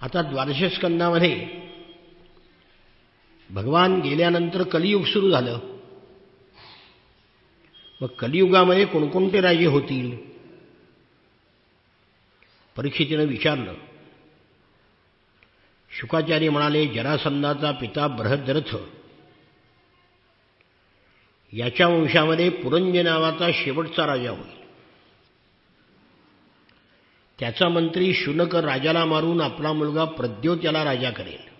आता द्वादश स्कंदामध्ये भगवान गेल्यानंतर कलियुग सुरू झालं. मग कलियुगामध्ये कोणकोणते राजे होतील? परीक्षितीनं विचारलं. शुकाचार्य म्हणाले, जरासंधाचा पिता बृहद्रथ याच्या वंशामध्ये पुरंज नावाचा शेवटचा राजा होईल. त्याचा मंत्री शुनक राजाला मारून आपला मुलगा प्रद्योत याला राजा करेल.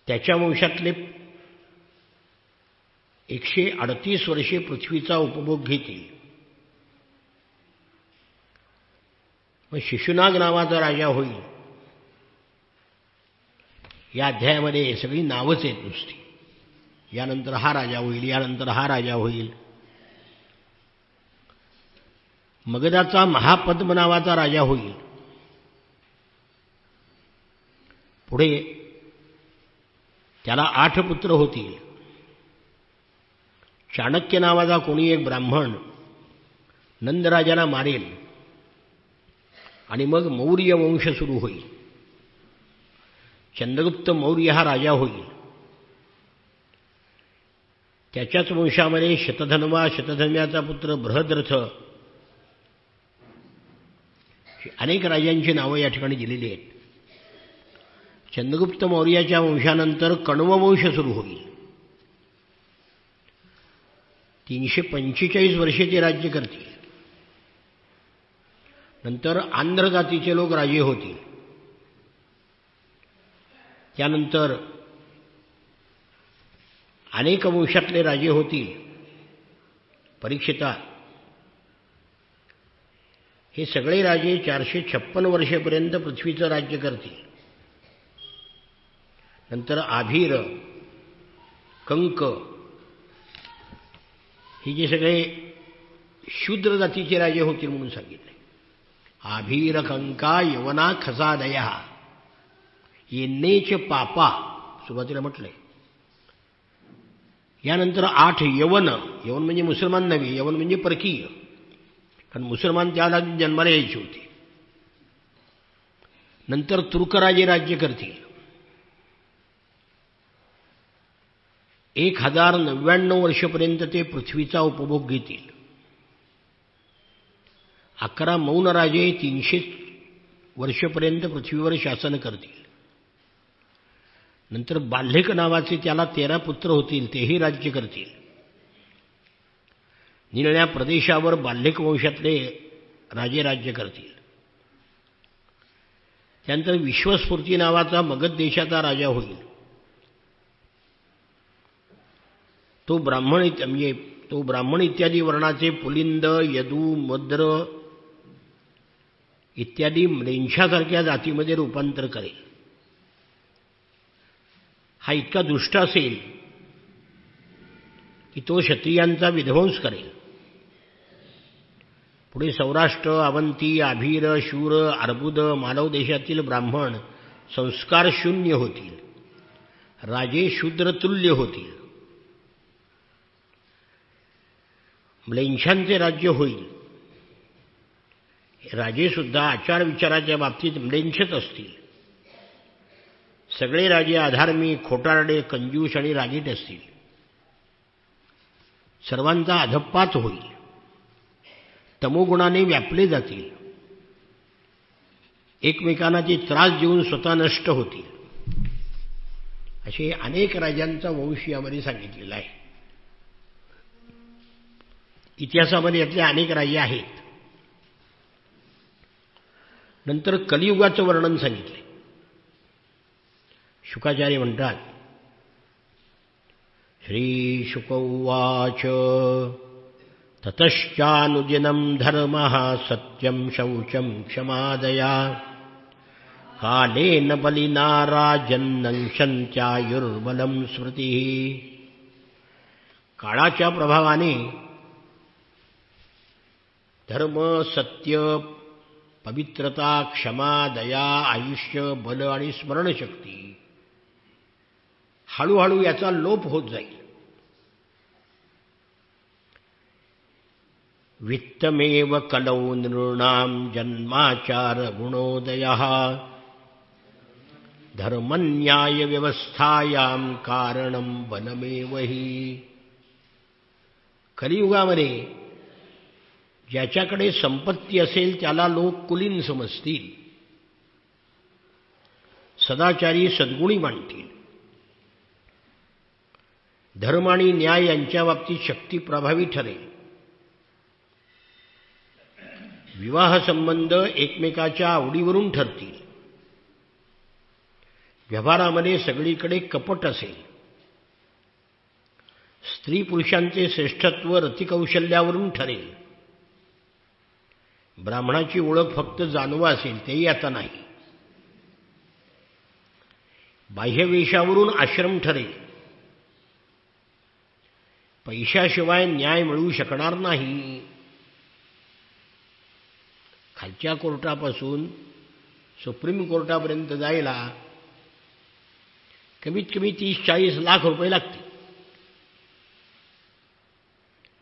त्याच्या वंशातले 138 वर्षे पृथ्वीचा उपभोग घेतील. मग शिशुनाग नावाचा राजा होईल. या अध्यायामध्ये सगळी नावच आहेत नुसती. यानंतर हा राजा होईल, यानंतर हा राजा होईल. मगधाचा महापद्म नावाचा राजा होईल. पुढे त्याला 8 पुत्र होतील. चाणक्य नावाचा कोणी एक ब्राह्मण नंदराजाला मारेल आणि मग मौर्य वंश सुरू होईल. चंद्रगुप्त मौर्य हा राजा होईल. त्याच्याच वंशामध्ये शतधन्वाचा पुत्र बृहद्रथ, अनेक राजांची नावं या ठिकाणी दिलेली आहेत. चंद्रगुप्त मौर्याच्या वंशानंतर कण्ववंश सुरू होईल. 345 वर्षे ते राज्य करतील. नंतर आंध्र जातीचे लोक राजे होतील. त्यानंतर अनेक वंशातले राजे होतील. परीक्षिता हे सगळे राजे 456 वर्षेपर्यंत पृथ्वीचं राज्य करतील. नंतर आभीर, कंक हे जे सगळे शूद्र जातीचे राजे होतील म्हणून सांगितले. आभीर, कंका, यवना, खसादया येन्नेच पापा सुरुवातीला म्हटलंय. यानंतर 8 यवन. यवन म्हणजे मुसलमान नव्हे, यवन म्हणजे परकीय, कारण मुसलमान त्याला जन्माला यायचे होते. नंतर तुर्कराजे राज्य करतील. 1099 वर्षपर्यंत ते पृथ्वीचा उपभोग घेतील. 11 मौन राजे 300 वर्षपर्यंत पृथ्वीवर शासन करतील. नंतर बाल्हेक नावाचे त्याला 13 पुत्र होतील, तेही राज्य करतील. निळ्या प्रदेशावर बाल्हेक वंशातले राजे राज्य करतील. त्यानंतर विश्वस्फूर्ती नावाचा मगध देशाचा राजा होईल. तो ब्राह्मण इत्यादी वर्णाचे पुलिंद, यदू, मद्र इत्यादी म्लेंछासारख्या जातीमध्ये रूपांतर करेल. हा इतका दुष्ट असेल की तो क्षत्रियांचा विध्वंस करेल. पुढे सौराष्ट्र, अवंती, आभीर, शूर, अर्बुद, मालव देशातील ब्राह्मण संस्कार शून्य होतील. राजे शूद्रतुल्य होतील. म्लेंछांचे राज्य होईल. राजे सुद्धा आचार विचाराच्या बाबतीत म्लेंछच असतील. सगळे राजे अधार्मिक, खोटारडे, कंजूस आणि रागीट असतील. सर्वांचा अधप्पात होईल. तमोगुणाने व्यापले जातील. एकमेकांना ते त्रास देऊन स्वतः नष्ट होतील. असे अनेक राजांचा वंश यामध्ये सांगितलेला आहे. इतिहासामध्ये यातले अनेक राजे आहेत. नंतर कलियुगाचं वर्णन सांगितले. शुकाचार्य म्हणतात, श्री शुक उवाच ततश्चानुदिनं धर्मः सत्यं शौचं क्षमादया कालेन बलिना राजन्नंशन्त्यायुर्बलं स्मृतिः. काळाच्या प्रभावाने धर्म, सत्य, पवित्रता, क्षमा, दया, आयुष्य, बल आणि स्मरणशक्ती हळूहळू याचा लोप होत जाईल. वित्तमेव कलौ नृणां जन्माचार गुणोदयः धर्मन्याय व्यवस्थायां कारणं बलमेव हि. कलियुगामध्ये ज्याच्याकडे संपत्ती असेल त्याला लोक कुलीन समजतील, सदाचारी सद्गुणी मानतील. धर्म आणि न्याय यांच्या बाबतीत शक्ती प्रभावी ठरेल. विवाह संबंध एकमेकाच्या आवडीवरून ठरतील. व्यवहारामध्ये सगळीकडे कपट असेल. स्त्री पुरुषांचे श्रेष्ठत्व रतिकौशल्यावरून ठरेल. ब्राह्मणाची ओळख फक्त जानवा असेल, तेही आता नाही. बाह्यवेशावरून आश्रम ठरेल. पैशाशिवाय न्याय मिळू शकणार नाही. खालच्या कोर्टापासून सुप्रीम कोर्टापर्यंत जायला कमीत कमी 30-40 लाख रुपये लागतील.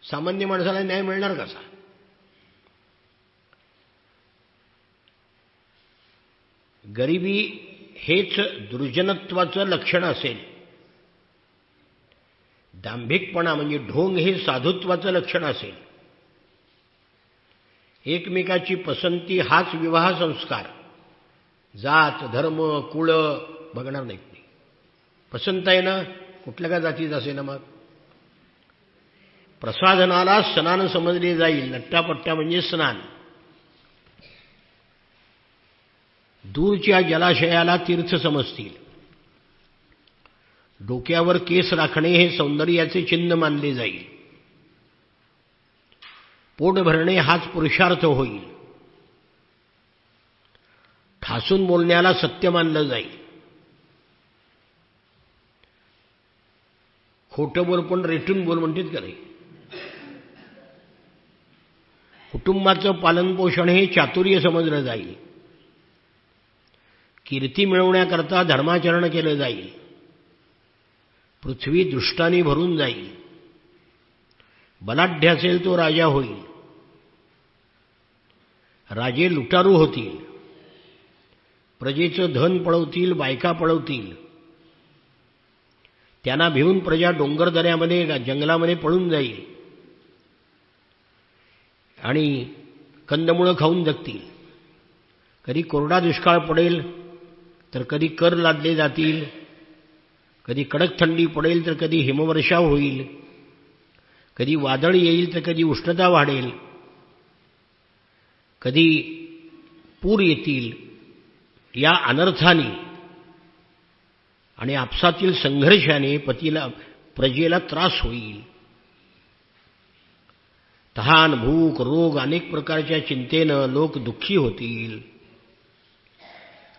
सामान्य माणसाला न्याय मिळणार कसा? गरिबी हेच दुर्जनत्वाचं लक्षण असेल. दांभिकपणा म्हणजे ढोंग हे साधुत्वाचं लक्षण असेल. एकमेकाची पसंती हाच विवाह संस्कार. जात धर्म कुळ बघणार नाहीत. पसंत आहे ना, कुठल्या का जातीच असे ना, मग प्रसाधनाला स्नान समजले जाईल. नट्टापट्टा म्हणजे स्नान. दूरच्या जलाशयाला तीर्थ समजतील. डोक्यावर केस राखणे हे सौंदर्याचे चिन्ह मानले जाईल. पोट भरणे हाच पुरुषार्थ होईल. ठासून बोलण्याला सत्य मानलं जाईल. खोटं बोल पण रेटून बोल म्हणतात का नाही. कुटुंबाचं पालनपोषण हे चातुर्य समजलं जाईल. कीर्ती मिळवण्याकरता धर्माचरण केलं जाईल. पृथ्वी दुष्टांनी भरून जाईल. बलाढ्य असेल तो राजा होईल. राजे लुटारू होतील. प्रजेचं धन पळवतील, बायका पळवतील. त्यांना भिवून प्रजा डोंगरदऱ्यामध्ये जंगलामध्ये पळून जाईल आणि कंदमुळं खाऊन जगतील. कधी कोरडा दुष्काळ पडेल तर कधी कर लादले जातील. कधी कडक थंडी पडेल तर कधी हिमवर्षाव होईल. कधी वादळ येईल तर कधी उष्णता वाढेल. कधी पूर येतील. या अनर्थाने आणि आपसातील संघर्षाने प्रजेला त्रास होईल. तहान भूक रोग अनेक प्रकारच्या चिंतेनं लोक दुःखी होतील.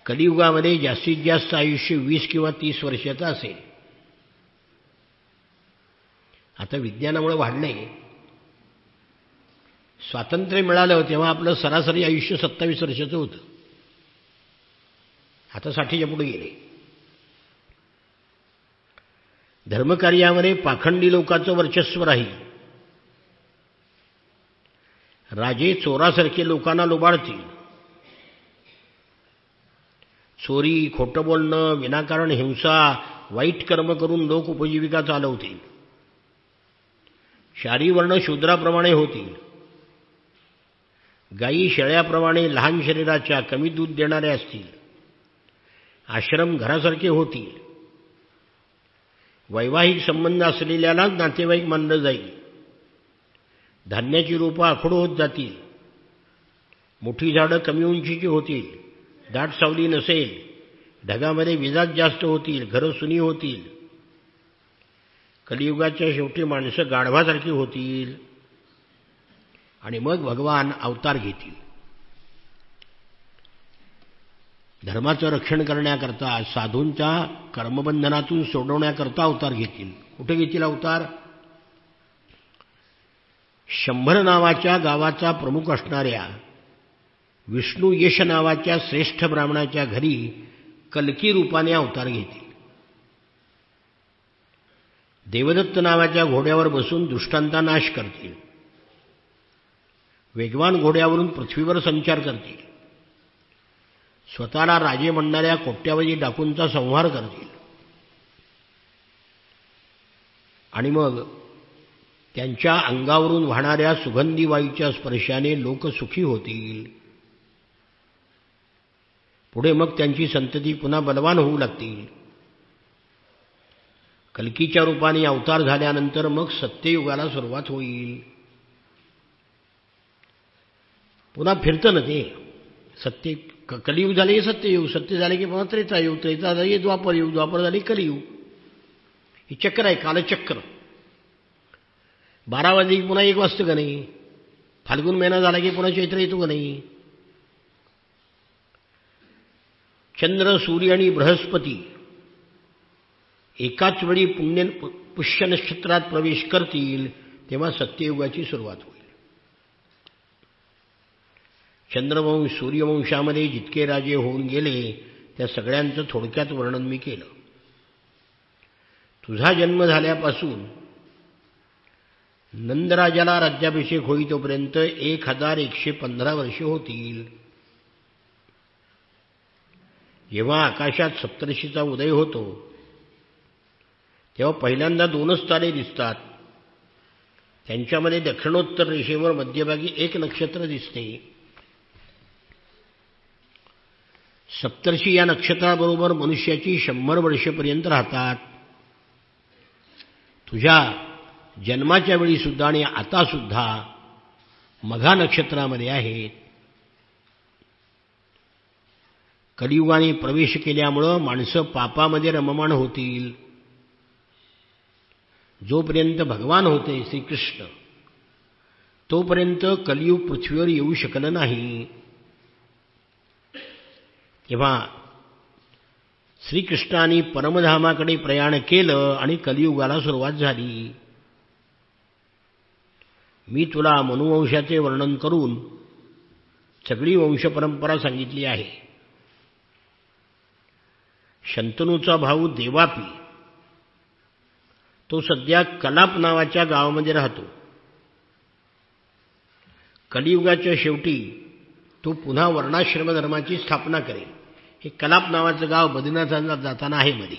कलियुगामध्ये जास्तीत जास्त आयुष्य 20 किंवा 30 वर्षाचं असेल. आता विज्ञानामुळे वाढलंय. स्वातंत्र्य मिळालं तेव्हा आपलं सरासरी आयुष्य 27 वर्षाचं होतं. आता 60च्या पुढे गेले. धर्मकार्यामध्ये पाखंडी लोकांचं वर्चस्व राहील. राजे चोरासारखे लोकांना लुबाडतील. चोरी खोटं बोलणं विनाकारण हिंसा वाईट कर्म करून लोक उपजीविका चालवतील. शारी वर्ण शूद्राप्रमाणे होतील. गायी शेळ्याप्रमाणे लहान शरीराच्या कमी दूध देणाऱ्या असतील. आश्रम घरासारखे होतील. वैवाहिक संबंध असलेल्यालाच नातेवाईक मानलं जाईल. धान्याची रोपं आखडू होत जातील. मोठी झाडं कमी उंचीची होतील. दाट सावली नसेल. ढगामध्ये विजाच जास्त होतील. घरं सुनी होतील. कलियुगाच्या शेवटी माणसं गाढवासारखी होतील आणि मग भगवान अवतार घेतील. धर्माचं रक्षण करण्याकरता साधूंच्या कर्मबंधनातून सोडवण्याकरता अवतार घेतील. कुठे घेतील अवतार? 100 नावाच्या गावाचा प्रमुख असणाऱ्या विष्णू यश नावाच्या श्रेष्ठ ब्राह्मणाच्या घरी कल्की रूपाने अवतार घेतील. देवदत्त नावाच्या घोड्यावर बसून दुष्टांचा नाश करतील. वेगवान घोड्यावरून पृथ्वीवर संचार करतील, स्वतःला राजे म्हणणाऱ्या कोट्यावधी डाकूंचा संहार करतील आणि मग त्यांच्या अंगावरून वाहणाऱ्या सुगंधी वायूच्या स्पर्शाने लोक सुखी होतील. पुढे मग त्यांची संतती पुन्हा बलवान होऊ लागतील. कल्कीच्या रूपाने अवतार झाल्यानंतर मग सत्ययुगाला सुरुवात होईल. पुन्हा फिरतं ना ते. सत्य कलियुग झाले की सत्ययुग, सत्य झाले की पुन्हा त्रेतायुग, त्रेता झाले की द्वापरयुग, द्वापर झाले कलियुग. हे चक्र आहे, कालचक्र. 12 वाजले की पुन्हा 1 वाजतं का नाही? फाल्गुन महिना झाला की पुन्हा चैत्र येतो का नाही? चंद्र, सूर्य आणि बृहस्पती एकाच वेळी पुष्य नक्षत्रात प्रवेश करतील तेव्हा सत्ययुगाची सुरुवात होईल. चंद्रवंश, सूर्यवंशामध्ये जितके राजे होऊन गेले त्या सगळ्यांचं थोडक्यात वर्णन मी केलं. तुझा जन्म झाल्यापासून नंदराजाला राज्याभिषेक होई तोपर्यंत 1115 वर्षे होतील. जेव्हा आकाशात सप्तर्षीचा उदय होतो तेव्हा पहिल्यांदा 2च तारे दिसतात. त्यांच्यामध्ये दक्षिणोत्तर रेषेवर मध्यभागी 1 नक्षत्र दिसते. सप्तर्षी या नक्षत्राबरोबर मनुष्याची 100 वर्षेपर्यंत राहतात. तुझ्या जन्माच्या वेळी सुद्धा आणि आता सुद्धा मघा नक्षत्रामध्ये आहेत. कलियुगाने प्रवेश केल्यामुळं माणसं पापामध्ये रममाण होतील. जोपर्यंत भगवान होते श्रीकृष्ण तोपर्यंत कलियुग पृथ्वीवर येऊ शकलं नाही. तेव्हा श्रीकृष्णाने परमधामाकडे प्रयाण केलं आणि कलियुगाला सुरुवात झाली. मी तुला मनुवंशाचे वर्णन करून सगळी वंशपरंपरा सांगितली आहे. शंतनूचा भाऊ देवापी तो सध्या कलाप नावाच्या गावामध्ये राहतो. कलियुगाच्या शेवटी तो पुन्हा वर्णाश्रम धर्माची स्थापना करेल. हे कलाप नावाचं गाव बद्रीनाथाला जाताना आहे मध्ये.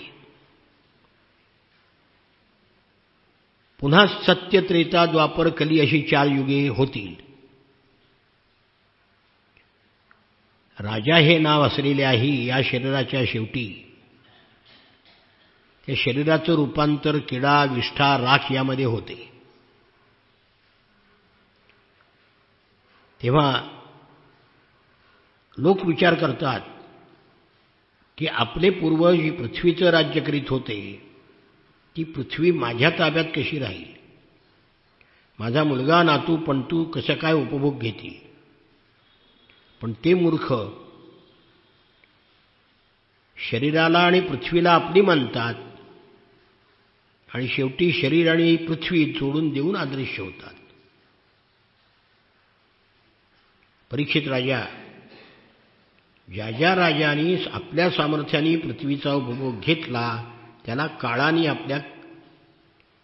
पुन्हा सत्य, त्रेता, द्वापर, कली अशी 4 युगे होतील. राजा हे नाव असलेल्याही या शरीराच्या शेवटी त्या शरीराचं रूपांतर किडा, विष्ठा, राख यामध्ये होते. तेव्हा लोक विचार करतात की आपले पूर्वज जी पृथ्वीचं राज्य करीत होते ती पृथ्वी माझ्या ताब्यात कशी राहील? माझा मुलगा, नातू, पणतू कसं काय उपभोग घेतील? पण ते मूर्ख शरीराला आणि पृथ्वीला आपली मानतात आणि शेवटी शरीर आणि पृथ्वी जोडून देऊन अदृश्य होतात. परीक्षित राजा, ज्या राजांनी आपल्या सामर्थ्याने पृथ्वीचा उपभोग घेतला त्याला काळाने आपल्या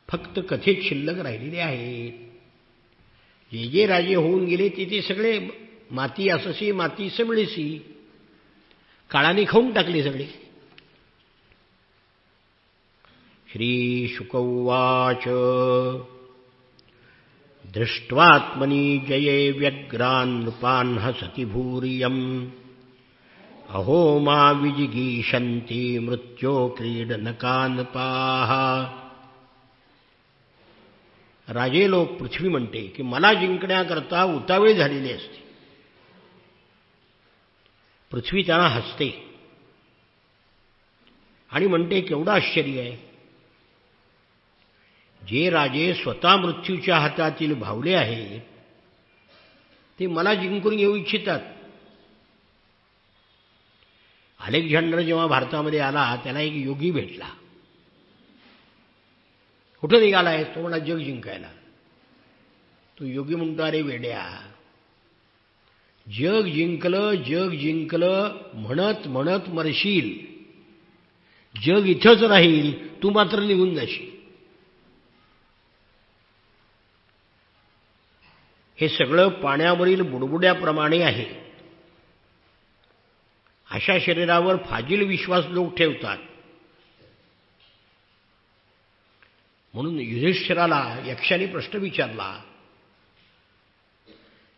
फक्त कथेत शिल्लक राहिलेले आहेत. जे राजे होऊन गेले ते सगळे माती अससी माती समिळीसी, काळाने खाऊन टाकले सगळे. श्री शुक उवाच दृष्ट्वात्मनि जये व्यग्रान् नृपान् हसति भूरियम् अहो मा विजिगीषन्ति मृत्यो क्रीडनकानपाः. राजे लोक पृथ्वी म्हणते की मला जिंकण्याकरता उतावीळ झालेली असते. पृथ्वी त्यांना हसते आणि म्हणते केवढं आश्चर्य आहे. जे राजे स्वतः मृत्यूच्या हातातील भावले आहेत ते मला जिंकून घेऊ इच्छितात. अलेक्झांडर जेव्हा भारतामध्ये आला त्याला एक योगी भेटला. कुठं निघालाय? तो म्हणा जग जिंकायला. तो योगी म्हणतो अरे वेड्या, जग जिंकलं म्हणत म्हणत मरशील. जग इथंच राहील, तू मात्र निघून जाशील. हे सगळं पाण्यावरील बुडबुड्याप्रमाणे आहे. अशा शरीरावर फाजील विश्वास लोक ठेवतात. म्हणून युधिष्ठिराला यक्षाने प्रश्न विचारला,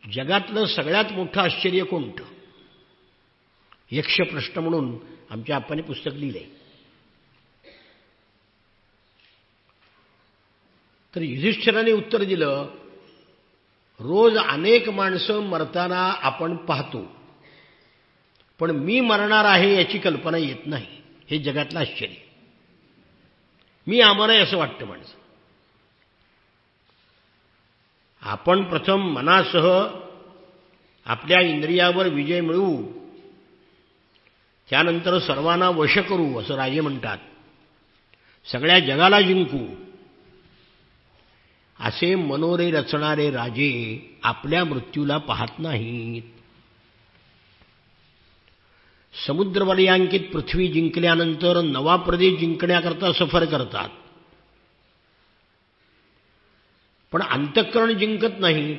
जगातलं सगळ्यात मोठं आश्चर्य कोणतं? यक्ष प्रश्न म्हणून आमच्या आप्पाने पुस्तक लिहिलंय. तर युधिष्ठिराने उत्तर दिलं, रोज अनेक माणसं मरताना आपण पाहतो, पण मी मरणार आहे याची कल्पना येत नाही. हे जगातलं आश्चर्य. मी अमर आहे असं वाटतं माणसं. आपण प्रथम मनासह आपल्या इंद्रियावर विजय मिळवू, त्यानंतर सर्वांना वश करू असं राजे म्हणतात. सगळ्या जगाला जिंकू असे मनोरे रचणारे राजे आपल्या मृत्यूला पाहत नाहीत. समुद्रवलयांकित पृथ्वी जिंकल्यानंतर नवा प्रदेश जिंकण्याकरता सफर करतात, पण अंतःकरण जिंकत नाहीत.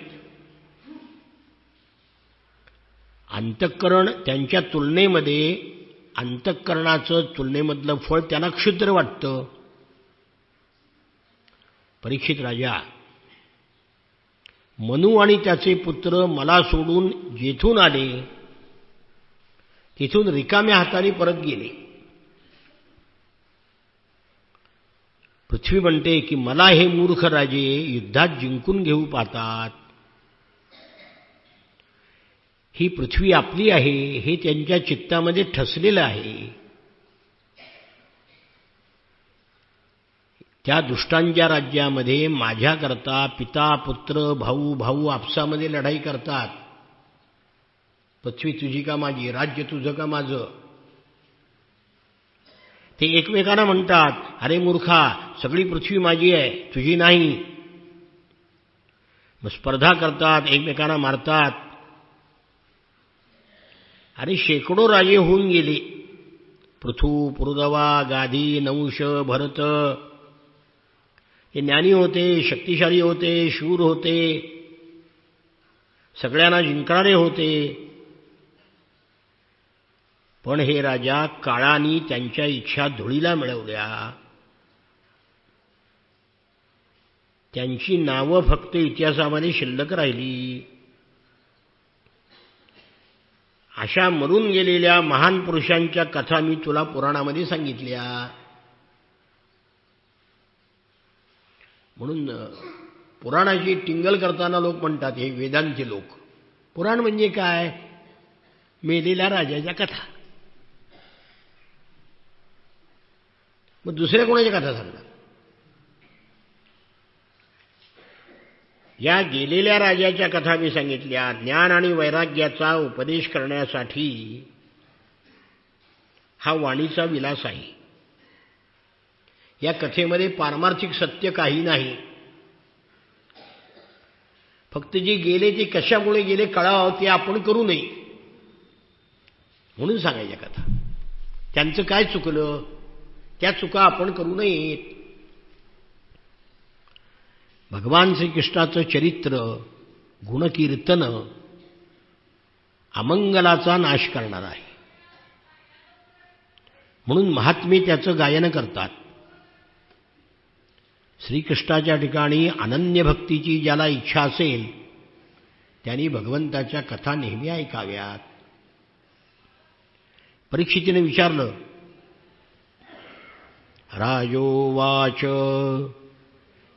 अंतःकरण त्यांच्या तुलनेमध्ये, अंतःकरणाचं तुलनेमधलं फळ त्यांना क्षुद्र वाटतं. परीक्षित राजा, मनू आणि त्याचे पुत्र मला सोडून जेथून आले तिथून रिकाम्या हाताने परत गेले. पृथ्वी म्हणते की मला हे मूर्ख राजे युद्धात जिंकून घेऊ पाहतात. ही पृथ्वी आपली आहे हे त्यांच्या चित्तामध्ये ठसलेलं आहे. त्या दुष्टांच्या राज्यामध्ये माझ्याकरता पिता पुत्र भाऊ भाऊ आपसामध्ये लढाई करतात. पृथ्वी तुझी का माझी, राज्य तुझं का माझं. ते एकमेकांना म्हणतात, अरे मूर्खा, सगळी पृथ्वी माझी आहे, तुझी नाही. मग स्पर्धा करतात, एकमेकांना मारतात. अरे शेकडो राजे होऊन गेले. पृथू, पुरुदवा, गाधी, नहुष, भरत. हे ज्ञानी होते, शक्तिशाली होते, शूर होते, सगळ्यांना जिंकणारे होते. पण हे राजा काळाने त्यांच्या इच्छा धुळीला मिळवल्या. त्यांची नावं फक्त इतिहासामध्ये शिल्लक राहिली. अशा मरून गेलेल्या महान पुरुषांच्या कथा मी तुला पुराणामध्ये सांगितल्या. म्हणून पुराणाची टिंगल करताना लोक म्हणतात, हे वेदांचे लोक, पुराण म्हणजे काय? मेलेल्या राजाच्या कथा. मग दुसऱ्या कोणाच्या कथा सांगतात? या गेलेल्या राजाच्या कथा मी सांगितल्या. ज्ञान आणि वैराग्याचा उपदेश करण्यासाठी हा वाणीचा विलास आहे. या कथेमध्ये पारमार्थिक सत्य काही नाही. फक्त जे गेले ते कशामुळे गेले कळावं, ते आपण करू नये म्हणून सांगायच्या कथा. त्यांचं काय चुकलं, त्या चुका आपण करू नयेत. भगवान श्रीकृष्णाचं चरित्र, गुणकीर्तन अमंगलाचा नाश करणार आहे. म्हणून महात्मे त्याचं गायन करतात. श्रीकृष्णाच्या ठिकाणी अनन्य भक्तीची ज्याला इच्छा असेल त्यांनी भगवंताच्या कथा नेहमी ऐकाव्यात. परीक्षितीने विचारलं, राजोवाच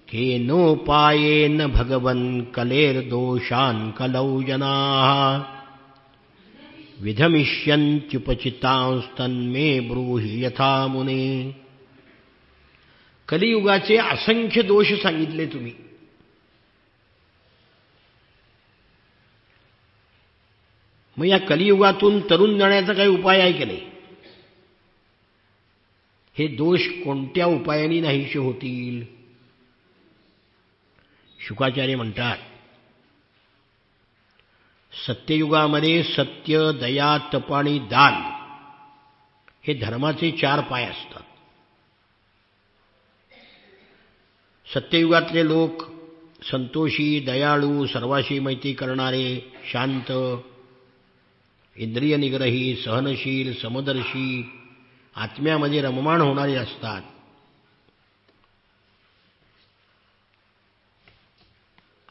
केनोपायेन भगवन् कलेर्दोषान् कलौ जनाः विधमिष्यन्त्युपचितांस्तन्मे ब्रूहि यथा मुने. कलियुगाचे असंख्य दोष सांगितले तुम्ही. मग या कलियुगातून तरुण जाण्याचा काही उपाय आहे की नाही? हे दोष कोणत्या उपायाने नाहीसे होतील? शुकाचार्य म्हणतात, सत्ययुगामध्ये सत्य, दया, तप आणि दान हे धर्माचे 4 पाय असतात. सत्ययुगातले लोक संतोषी, दयाळू, सर्वाशी मैत्री करणारे, शांत, इंद्रिय निग्रही, सहनशील, समदर्शी, आत्म्यामध्ये रममाण होणारे असतात.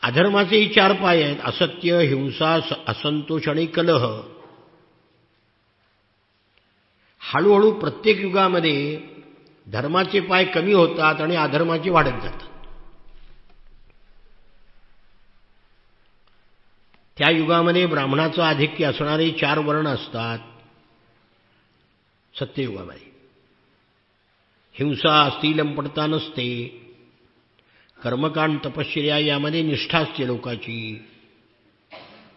अधर्माचेही 4 पाय आहेत: असत्य, हिंसा, असंतोष आणि कलह. हळूहळू प्रत्येक युगामध्ये धर्माचे पाय कमी होतात आणि अधर्माचे वाढत जातात. त्या युगामध्ये ब्राह्मणाचं आधिक्य असणारे 4 वर्ण असतात. सत्ययुगामध्ये हिंसा, स्त्रीलंपटता नसते, कर्मकांड, तपश्चर्या यामध्ये निष्ठा असते लोकाची,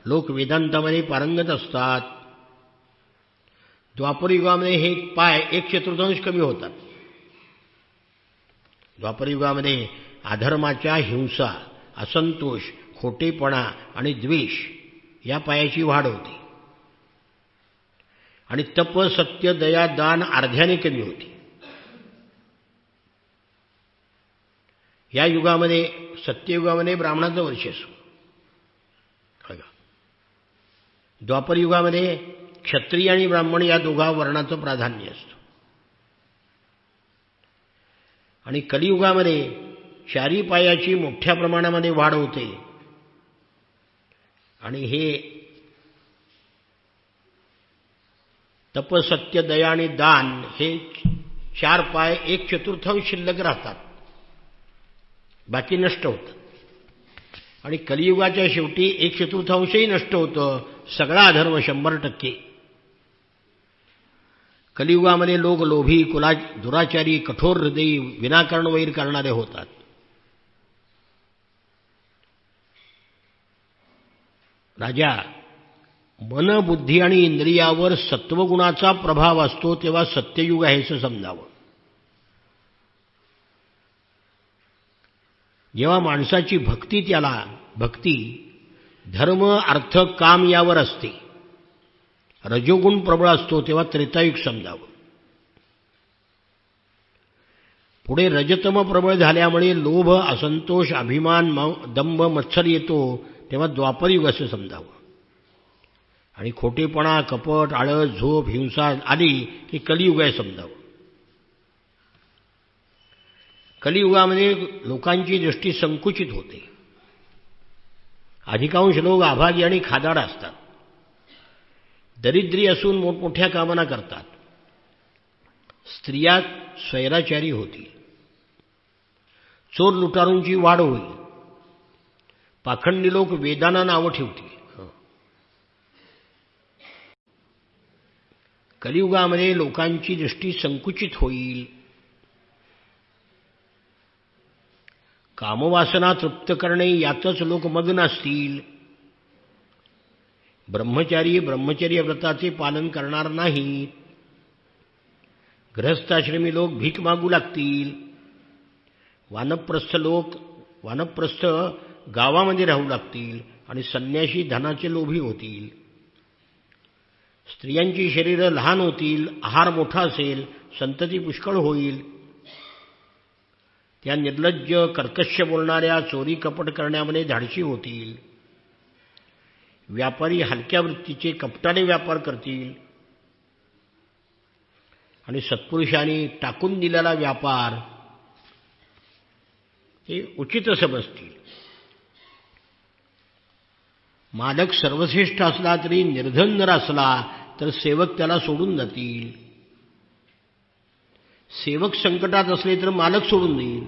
लोक वेदांतामध्ये पारंगत असतात. द्वापरयुगामध्ये हे पाय 1/4 कमी होतात. द्वापरयुगामध्ये अधर्माच्या हिंसा, असंतोष, खोटेपणा आणि द्वेष या पायाची वाढ होते आणि तप, सत्य, दया, दान अर्ध्याने कमी होते. या युगामध्ये सत्ययुगामध्ये ब्राह्मणाचं वर्चस्व, द्वापरयुगामध्ये क्षत्रिय आणि ब्राह्मण या दोघा वर्णाचं प्राधान्य असतं आणि कलियुगामध्ये 4 पायाची मोठ्या प्रमाणामध्ये वाढ होते आणि हे तप, सत्य, दया आणि दान हे 4 पाय 1/4 शिल्लक राहतात, बाकी नष्ट होतं आणि कलियुगाच्या शेवटी 1/4 नष्ट होतं. सगळा अधर्म 100%. कलियुगामध्ये लोक लोभी, दुराचारी, कठोर हृदयी, विनाकारण वैर करणारे होतात. राजा, मन, बुद्धी आणि इंद्रियावर सत्वगुणाचा प्रभाव असतो तेव्हा सत्ययुग आहे असं समजावं. जेव्हा माणसाची भक्ती धर्म, अर्थ, काम यावर असते, रजोगुण प्रबळ असतो तेव्हा त्रेतायुग समजावं. पुढे रजतम प्रबळ झाल्यामुळे लोभ, असंतोष, अभिमान, दंभ, मत्सर येतो तेव्हा द्वापरयुग असं समजावं आणि खोटेपणा, कपट, आळस, झोप, हिंसा आली की कलियुग आहे समजावं. कलियुगामध्ये लोकांची दृष्टी संकुचित होते. अधिकांश लोक अभागी आणि खादाड असतात, दरिद्री असून मोठमोठ्या कामना करतात. स्त्रिया स्वैराचारी होतील, चोर लुटारूंची वाढ होईल, पाखंडी लोक वेदांना नावं ठेवतील. कलियुगामध्ये लोकांची दृष्टी संकुचित होईल, कामवासना तृप्त करणे यातच लोक मग्न असतील. ब्रह्मचारी ब्रह्मचर्य व्रताचे पालन करणार नाहीत. गृहस्थाश्रमी लोक भीक मागू लागतील. वानप्रस्थ गावामध्ये राहू लागतील आणि संन्यासी धनाचे लोभी होतील. स्त्रियांची शरीरं लहान होतील, आहार मोठा असेल, संतती पुष्कळ होईल. त्या निर्लज्ज, कर्कश बोलणाऱ्या, चोरी कपट करण्यामध्ये धाडशी होतील. व्यापारी हलक्या वृत्तीचे कपटाने व्यापार करतील आणि सत्पुरुषांनी टाकून दिलेला व्यापार हे उचित समजतील. मालक सर्वश्रेष्ठ असला तरी निर्धन जर असला तर सेवक त्याला सोडून जातील. सेवक संकटात असले तर मालक सोडून देईल.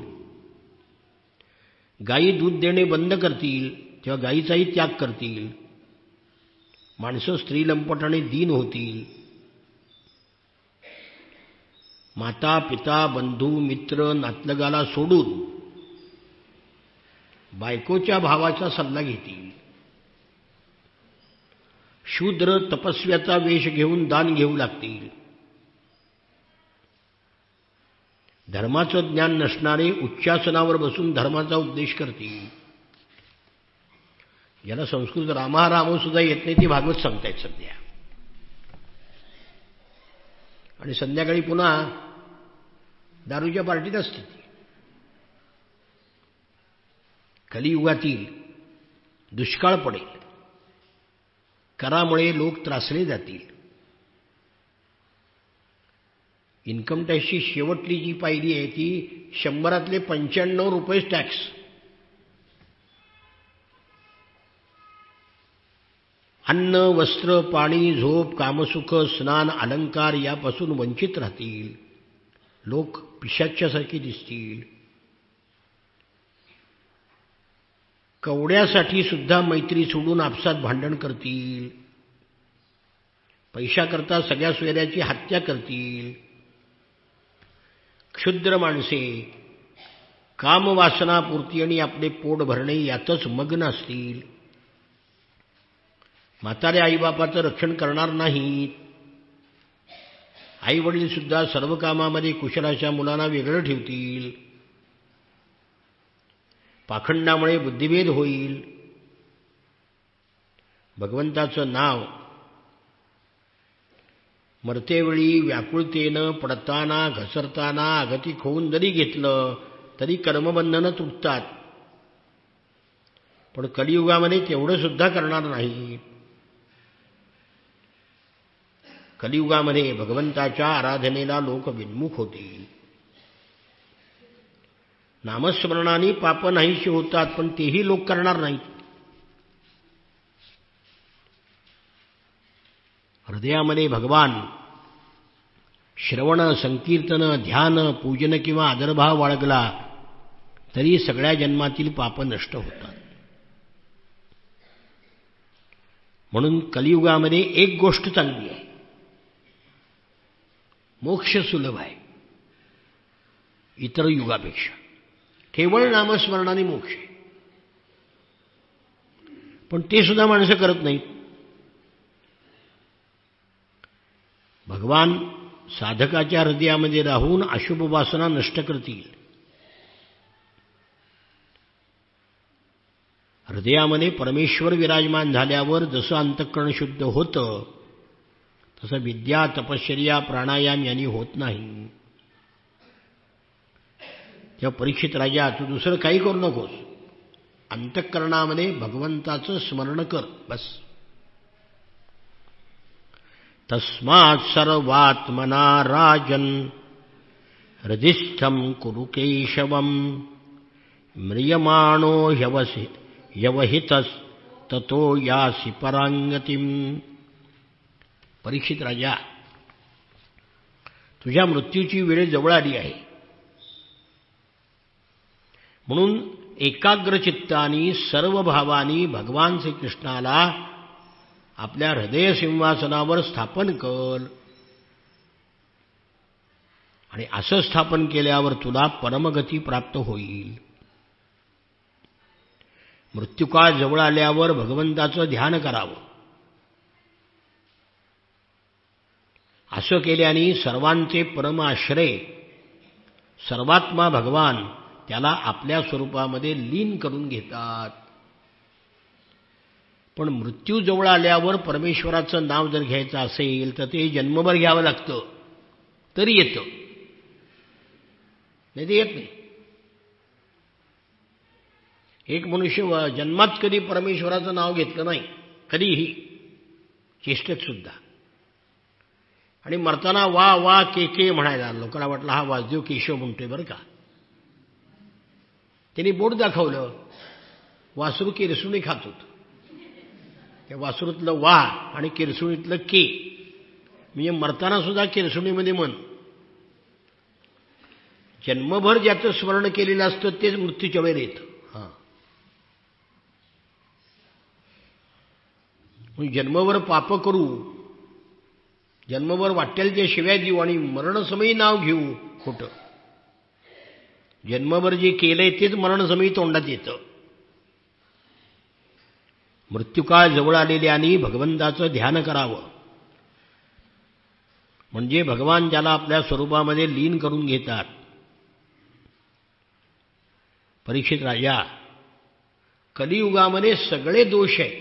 गायी दूध देणे बंद करतील तेव्हा गायीचाही त्याग करतील. माणसं स्त्रीलंपट आणि दीन होतील. माता, पिता, बंधू, मित्र, नातलगाला सोडून बायकोच्या भावाचा सल्ला घेतील. शूद्र तपस्व्याचा वेश घेऊन दान घेऊ लागतील. धर्माचं ज्ञान नसणारे उच्चासनावर बसून धर्माचा उपदेश करतील. ज्याला संस्कृत रामा रामो सुद्धा येत नाही ती भागवत सांगतायत सध्या. आणि संध्याकाळी पुन्हा दारूच्या पार्टीत असते ती. कलियुगातील दुष्काळ पडेल, करामुळे लोक त्रासले जातील. इन्कम टॅक्सची शेवटली जी पायरी आहे ती 100तले 95 रुपयेच टॅक्स. अन्न, वस्त्र, पाणी, झोप, कामसुख, स्नान, अलंकार यापासून वंचित राहतील. लोक पिशाच्यासारखे दिसतील. कवड्यासाठी सुद्धा मैत्री सोडून आपसात भांडण करतील. पैशाकरता सगळ्या सोयऱ्याची हत्या करतील. क्षुद्र माणसे कामवासनापूर्ती आणि आपले पोट भरणे यातच मग्न असतील. म्हाताऱ्या आईबापाचं रक्षण करणार नाहीत. आईवडील सुद्धा सर्व कामामध्ये कुशलाच्या मुलांना वेगळं ठेवतील. पाखंडामुळे बुद्धिभेद होईल. भगवंताचं नाव मरतेवेळी व्याकुळतेनं पडताना घसरताना अगतिक होऊन जरी घेतलं तरी कर्मबंधनं तुटतात. पण कलियुगामध्ये तेवढं सुद्धा करणार नाही. कलियुगामध्ये भगवंताच्या आराधनेला लोक विन्मुख होतील. नामस्मरणाने पाप नाहीशी होतात, पण तेही लोक करणार नाहीत. हृदयामध्ये भगवान श्रवण, संकीर्तन, ध्यान, पूजन किंवा आदरभाव बाळगला तरी सगळ्या जन्मातील पाप नष्ट होतात. म्हणून कलियुगामध्ये एक गोष्ट चांगली आहे, मोक्ष सुलभ आहे इतर युगापेक्षा. केवळ नामस्मरणाने मोक्ष आहे. पण ते सुद्धा माणसं करत नाहीत. भगवान साधकाच्या हृदयामध्ये राहून अशुभ वासना नष्ट करतील. हृदयामध्ये परमेश्वर विराजमान झाल्यावर जसं अंतःकरण शुद्ध होतं तसं विद्या, तपश्चर्या, प्राणायाम यांनी होत नाही. तेव्हा परीक्षित राजा, तू दुसरं काही करू नकोस, अंतःकरणामध्ये भगवंताचं स्मरण कर बस. तस्मात् सर्वात्मना राजन् हृदिस्थं कुरु केशवम् म्रियमाणो यवहितस्ततो यासि परांगतिम्. परीक्षित राजा, तुझ्या मृत्यूची वेळ जवळ आली आहे. म्हणून एकाग्र चित्तानी सर्व भावानी भगवान श्रीकृष्णाला आपल्या हृदय सिंहासनावर स्थापन कर. आणि असं स्थापन केल्यावर तुला परमगती प्राप्त होईल. मृत्यूकाळ जवळ आल्यावर भगवंताचं ध्यान करावं. असं केल्याने सर्वांचे परम आश्रय सर्वात्मा भगवान त्याला आपल्या स्वरूपामध्ये लीन करून घेतात. पण मृत्यू जवळ आल्यावर परमेश्वराचं नाव जर घ्यायचं असेल तर ते जन्मभर घ्यावं लागतं, तरी येतं, नाही ते येत नाही. एक मनुष्य जन्मात कधी परमेश्वराचं नाव घेतलं नाही, कधीही चेष्टेत सुद्धा, आणि मरताना वा वा के म्हणायला लोकांना वाटलं हा वासुदेव केशव म्हणतोय बरं का. त्यांनी बोट दाखवलं, वासरू किरसुणी खात होतं. त्या वासरूतलं वा आणि किरसुणीतलं के, म्हणजे मरताना सुद्धा किरसुणीमध्ये मन. जन्मभर ज्याचं स्मरण केलेलं असतं तेच मृत्यूच्या वेळेला येतं. जन्मभर पाप करू, जन्मभर वाटेल त्या शिव्या देऊ आणि मरणसमयी नाव घेऊ खोटं. जन्मभर जे केलंय तेच मरणसमयी तोंडात येतं. मृत्यूकाळ जवळ आलेल्याने भगवंताचं ध्यान करावं, म्हणजे भगवान ज्याला आपल्या स्वरूपामध्ये लीन करून घेतात. परीक्षित राजा, कलियुगामध्ये सगळे दोष आहे,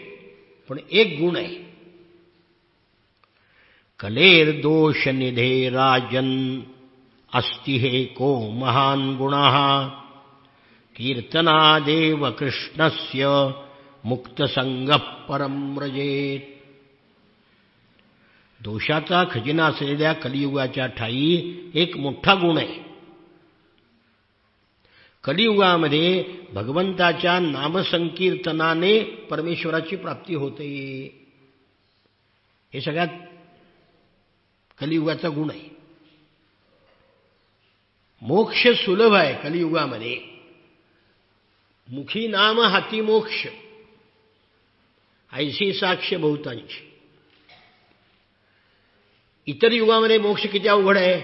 पण एक गुण आहे. कलेर दोष निधे राजन अस्ति हे को महान गुणः कीर्तनादेव कृष्णस्य मुक्तसंगः परं व्रजेत. दोषाचा खजिना असलेल्या कलियुगाच्या ठाई एक मोठा गुण आहे. कलियुगामध्ये भगवंताच्या नामसंकीर्तनाने परमेश्वराची प्राप्ती होते. हे सगळ्यात कलियुगाचा गुण आहे. मोक्ष सुलभ आहे कलियुगामध्ये. मुखी नाम हाती मोक्ष, ऐशी साक्ष बहुतांशी. इतर युगामध्ये मोक्ष किती अवघड आहे.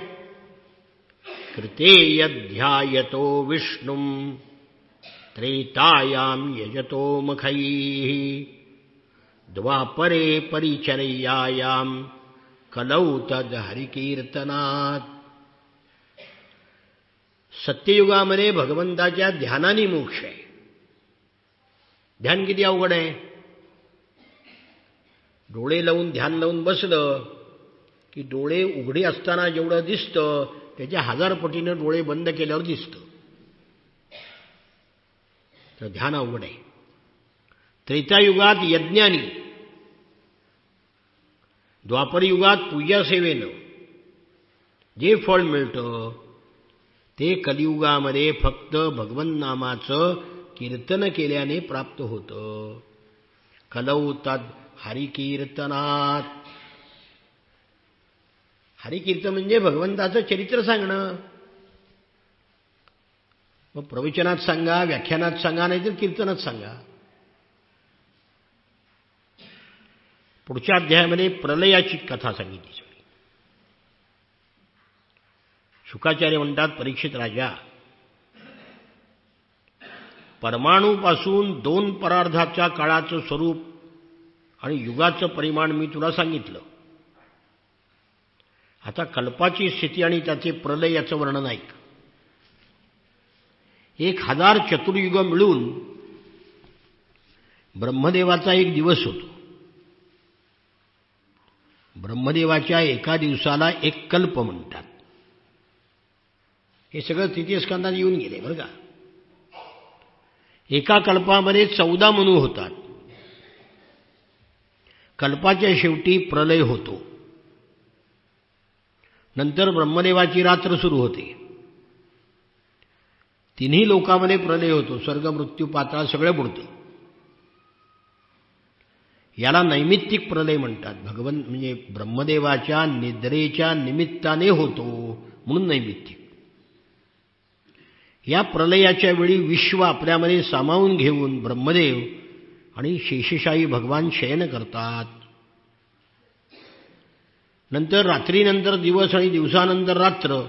कृते यध्यायतो विष्णुं त्रेतायां यजतो मखैः द्वापरे परिचर्यायां कलौ तद् हरिकीर्तनात्. सत्ययुगामध्ये भगवंताच्या ध्यानाने मोक्ष आहे. ध्यान किती अवघड आहे. डोळे लावून ध्यान लावून बसलं की डोळे उघडे असताना जेवढं दिसतं त्याच्या 1000 पटीनं डोळे बंद केल्यावर दिसतं. तर ध्यान अवघड आहे. त्रेतायुगात यज्ञानी, द्वापर युगात पूजा सेवेनं जे फळ मिळतं ते कलियुगामध्ये फक्त भगवन् नामाचं कीर्तन केल्याने प्राप्त होतं. कलौ तद् हरिकीर्तनात्. हरिकीर्तन म्हणजे भगवंताचं चरित्र सांगणं. मग प्रवचनात सांगा, व्याख्यानात सांगा, नाहीतर कीर्तनात सांगा. पुढच्या अध्यायामध्ये प्रलयाची कथा सांगितली. शुकाचार्य म्हणतात, परीक्षित राजा, परमाणूपासून 2 परार्धाच्या काळाचं स्वरूप आणि युगाचं परिमाण मी तुला सांगितलं. आता कल्पाची स्थिती आणि त्याचे प्रलय याचं वर्णन ऐक. 1000 चतुर्युग मिळून ब्रह्मदेवाचा एक दिवस होतो. ब्रह्मदेवाच्या एका दिवसाला एक कल्प म्हणतात. हे सगळं तृतीय स्कंदात येऊन गेले बरं का. एका कल्पामध्ये 14 मनू होतात. कल्पाच्या शेवटी प्रलय होतो. नंतर ब्रह्मदेवाची रात्र सुरू होते. तिन्ही लोकांमध्ये प्रलय होतो. स्वर्ग, मृत्यू, पाताळ सगळं बुडतं. याला नैमित्तिक प्रलय म्हणतात. म्हणजे ब्रह्मदेवाच्या निद्रेच्या निमित्ताने होतो म्हणून नैमित्तिक. या प्रलयाच्या वेळी विश्व आपल्यामध्ये सामावून घेऊन ब्रह्मदेव आणि शेषशाही भगवान शयन करतात. नंतर रात्रीनंतर दिवस आणि दिवसानंतर रात्र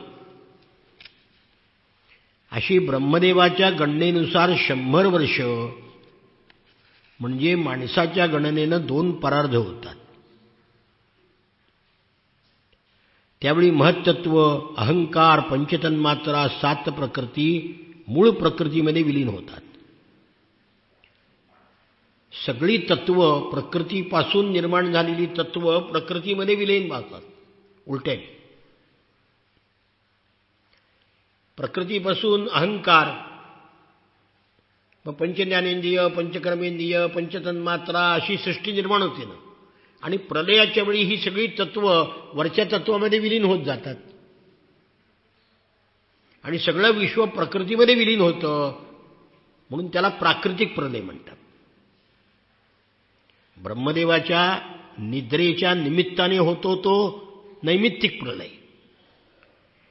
अशी ब्रह्मदेवाच्या गणनेनुसार 100 वर्ष म्हणजे माणसाच्या गणनेनं 2 परार्ध होतात. त्यावेळी महत्त्व, अहंकार, पंचतन्मात्रा, 7 प्रकृती मूळ प्रकृतीमध्ये विलीन होतात. सगळी तत्व प्रकृतीपासून निर्माण झालेली तत्व प्रकृतीमध्ये विलीन पावतात. उलटे प्रकृतीपासून अहंकार, मग पंचज्ञानेंद्रिय, पंचकर्मेंद्रिय, पंचतन्मात्रा अशी सृष्टी निर्माण होते ना. आणि प्रलयाच्या वेळी ही सगळी तत्व वरच्या तत्वामध्ये विलीन होत जातात आणि सगळं विश्व प्रकृतीमध्ये विलीन होतं. म्हणून त्याला प्राकृतिक प्रलय म्हणतात. ब्रह्मदेवाच्या निद्रेच्या निमित्ताने होतो तो नैमित्तिक प्रलय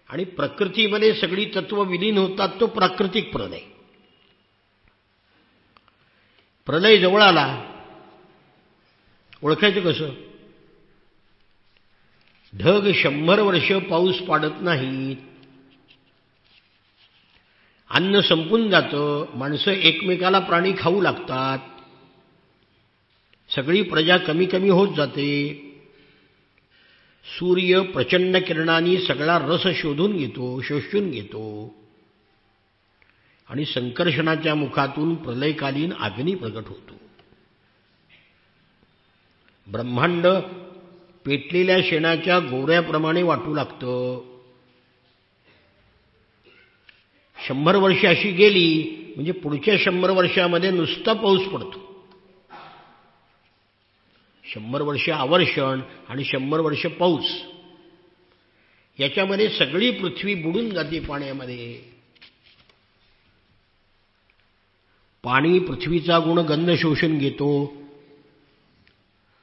आणि प्रकृतीमध्ये सगळी तत्व विलीन होतात तो प्राकृतिक प्रलय. प्रलय जवळ आला, ओळखायचं कसं? ढग 100 वर्ष पाऊस पाडत नाहीत. अन्न संपून जातं. माणसं एकमेकाला प्राणी खाऊ लागतात. सगळी प्रजा कमी कमी होत जाते. सूर्य प्रचंड किरणांनी सगळा रस शोधून घेतो, शोषून घेतो आणि संकर्षणाच्या मुखातून प्रलयकालीन अग्नी प्रगट होतो. ब्रह्मांड पेटलेल्या शेणाच्या गोऱ्याप्रमाणे वाटू लागतं. 100 वर्ष अशी गेली म्हणजे पुढच्या 100 वर्षामध्ये नुसता पाऊस पडतो. 100 वर्ष आवर्षण आणि 100 वर्ष पाऊस, याच्यामध्ये सगळी पृथ्वी बुडून जाते पाण्यामध्ये. पाणी पृथ्वीचा गुण गंध शोषून घेतो.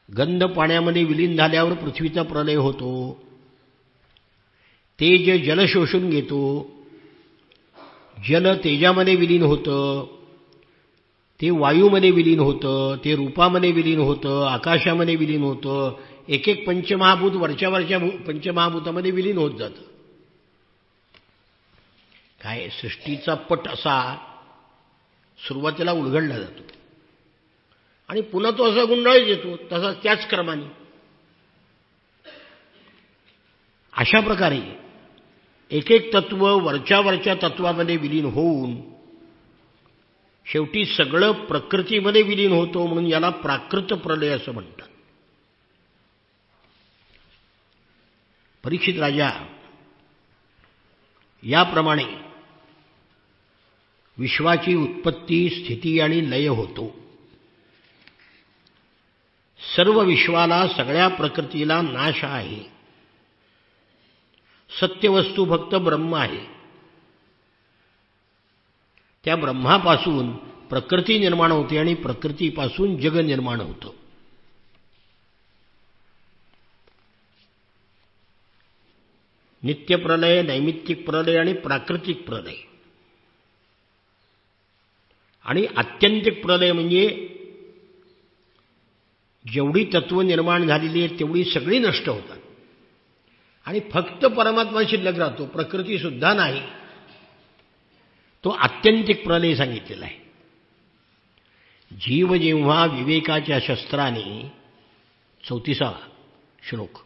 गंध पाण्यामध्ये विलीन झाल्यावर पृथ्वीचा प्रलय होतो. तेज जल शोषून घेतो. जल तेजामध्ये विलीन होतं. ते वायूमध्ये विलीन होतं. ते रूपामध्ये विलीन होतं. आकाशामध्ये विलीन होतं. एक एक पंचमहाभूत वरच्या पंचमहाभूतामध्ये विलीन होत जातं. काय सृष्टीचा पट असा सुरुवातीला उलगडला जातो आणि पुन्हा तो असा गुंडाळीत येतो, तसा त्याच क्रमाने. अशा प्रकारे एक एक तत्व वरच्या तत्वामध्ये विलीन होऊन शेवटी सगळं प्रकृतीमध्ये विलीन होतो. म्हणून याला प्राकृत प्रलय असं म्हणतात. परीक्षित राजा याप्रमाणे विश्वाची उत्पत्ती, स्थिती आणि लय होतो. सर्व विश्वाला, सगळ्या प्रकृतीला नाश आहे. सत्यवस्तू फक्त ब्रह्म आहे. त्या ब्रह्मापासून प्रकृती निर्माण होते आणि प्रकृतीपासून जग निर्माण होतं. नित्य प्रलय, नैमित्तिक प्रलय आणि प्राकृतिक प्रलय. आणि आत्यंतिक प्रलय म्हणजे जेवढी तत्व निर्माण झालेली आहेत तेवढी सगळी नष्ट होतात आणि फक्त परमात्मा शिल्लक राहतो. प्रकृती सुद्धा नाही. तो आत्यंतिक प्रलय सांगितलेला आहे. जीव जेव्हा विवेकाच्या शस्त्राने, 34वा श्लोक,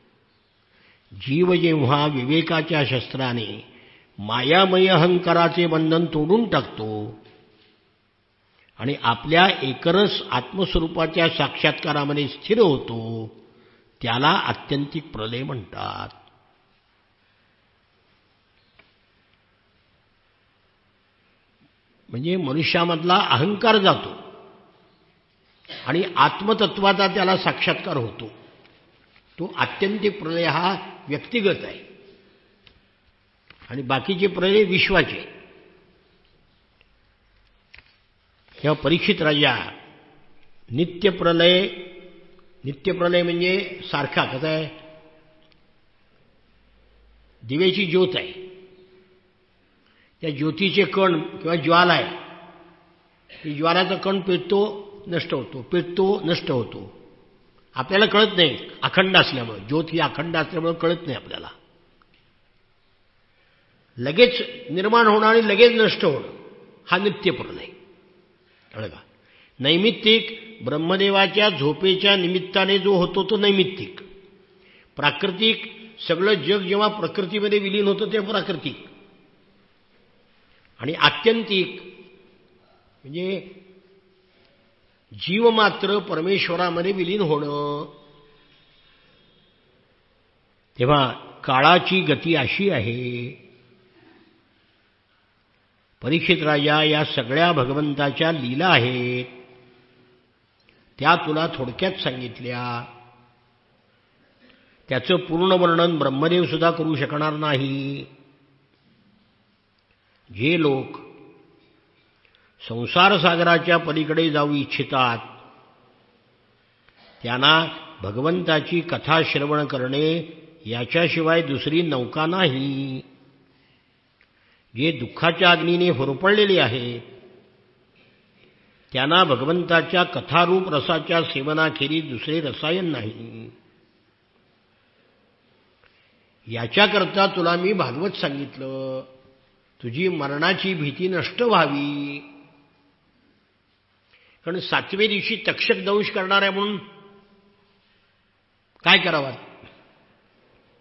जीव जेव्हा विवेकाच्या शस्त्राने मायामय अहंकाराचे बंधन तोडून टाकतो आणि आपल्या एकरस आत्मस्वरूपाच्या साक्षात्कारामध्ये स्थिर होतो, त्याला आत्यंतिक प्रलय म्हणतात. म्हणजे मनुष्यामधला अहंकार जातो आणि आत्मतत्वाचा त्याला साक्षात्कार होतो. तो आत्यंतिक प्रलय हा व्यक्तिगत आहे आणि बाकीचे प्रलय विश्वाचे. तेव्हा परीक्षित राजा नित्यप्रलय म्हणजे सारखा कसा आहे, दिव्याची ज्योत आहे, त्या ज्योतीचे कण किंवा ज्वाला आहे, ती ज्वालाचा कण पेटतो नष्ट होतो, पेटतो नष्ट होतो. आपल्याला कळत नाही अखंड असल्यामुळे, ज्योत ही अखंड असल्यामुळे कळत नाही आपल्याला. लगेच निर्माण होणं आणि लगेच नष्ट होणं हा नित्यप्रलय. कळलं? नैमित्तिक ब्रह्मदेवाच्या झोपेच्या निमित्ताने जो होतो तो नैमित्तिक. प्राकृतिक सगळं जग जेव्हा प्रकृतीमध्ये विलीन होतं ते प्राकृतिक. आणि आत्यंतिक म्हणजे जीव मात्र परमेश्वरामध्ये विलीन होणं. तेव्हा काळाची गती अशी आहे. परीक्षित राजा, या सगळ्या भगवंताच्या लीला आहेत, त्या तुला थोडक्यात सांगितल्या. त्याचं पूर्ण वर्णन ब्रह्मदेव सुद्धा करू शकणार नाही. जे लोक संसार सागराच्या पलीकडे जाऊ इच्छितात त्यांना भगवंताची कथा श्रवण करणे याच्याशिवाय दुसरी नौका नाही. जे दुःखाच्या अग्नीने होरपळलेले आहेत त्यांना भगवंताच्या कथारूप रसाच्या सेवनाखेरीज दुसरे रसायन नाही. याच्याकरता तुला मी भागवत सांगितलं, तुझी मरणाची भीती नष्ट व्हावी. कारण 7व्या दिवशी तक्षक दंश करणार आहे म्हणून काय करावं?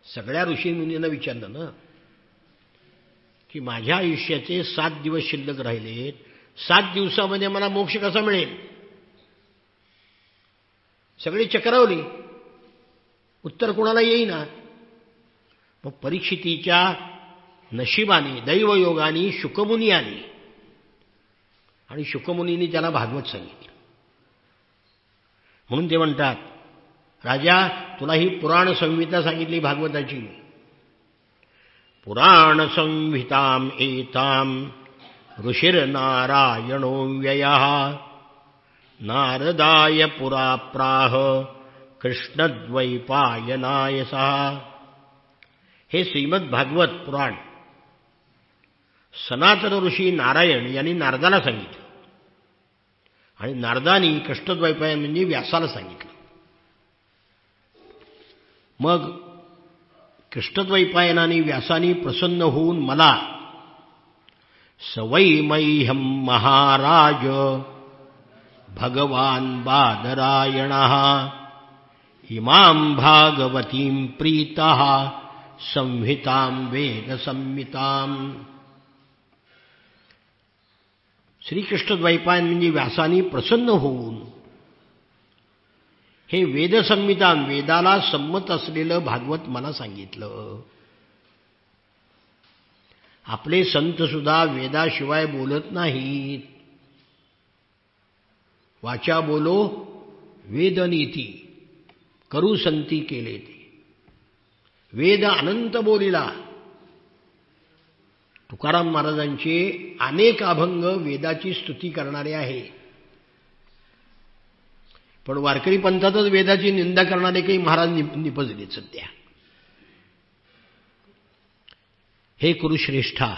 सगळ्या ऋषीमुनींना विचारलं ना की माझ्या आयुष्याचे 7 दिवस शिल्लक राहिलेत, 7 दिवसामध्ये मला मोक्ष कसा मिळेल? सगळी चक्रावली, उत्तर कोणाला येईना. मग परीक्षितीच्या नशिबाने, दैवयोगाने शुकमुनी आली आणि शुकमुनींनी त्याला भागवत सांगितलं. म्हणून ते म्हणतात, राजा तुला ही पुराण संहिता सांगितली भागवताची. पुराण संहिताम एताम ऋषिर्नारायणो व्ययः नारदाय पुरा प्राह कृष्णद्वैपायनाय सः. हे श्रीमद भागवत पुराण सनातन ऋषी नारायण यांनी नारदाला सांगितलं आणि नारदानी कृष्णद्वैपायन म्हणजे व्यासाला सांगितलं. मग कृष्णद्वैपायनाने व्यासानी प्रसन्न होऊन मला सवै मह्यं महाराज भगवान बादरायणः इमां भागवतीं प्रीतः संहितां वेदसंहितां. श्रीकृष्णद्वैपायन म्हणजे व्यासानी प्रसन्न होऊन हे वेदसंहिता वेदाला संमत असलेलं भागवत मला सांगितलं. आपले संत सुद्धा वेदाशिवाय बोलत नाहीत. वाचा बोलो वेदनीती करू संती केले ते. वेद अनंत बोलिला. तुकाराम महाराजांचे अनेक अभंग वेदाची स्तुती करणारे आहे. पण वारकरी पंथातच वेदाची निंदा करणारे काही महाराज निपजलेत सध्या. हे कुरुश्रेष्ठा,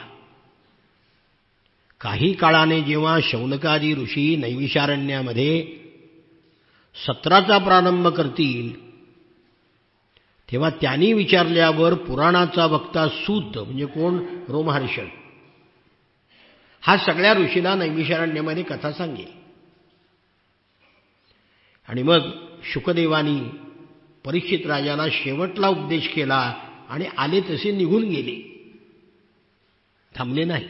काही काळाने जेव्हा शौनकादी ऋषी नैमिषारण्यामध्ये सत्राचा प्रारंभ करतील तेव्हा त्यांनी विचारल्यावर पुराणाचा वक्ता सूत म्हणजे कोण, रोमहर्षण, हा सगळ्या ऋषीला नैमिषारण्यामध्ये कथा सांगेल. आणि मग शुकदेवानी परीक्षित राजाला शेवटला उपदेश केला आणि आले तसे निघून गेले, थांबले नाही.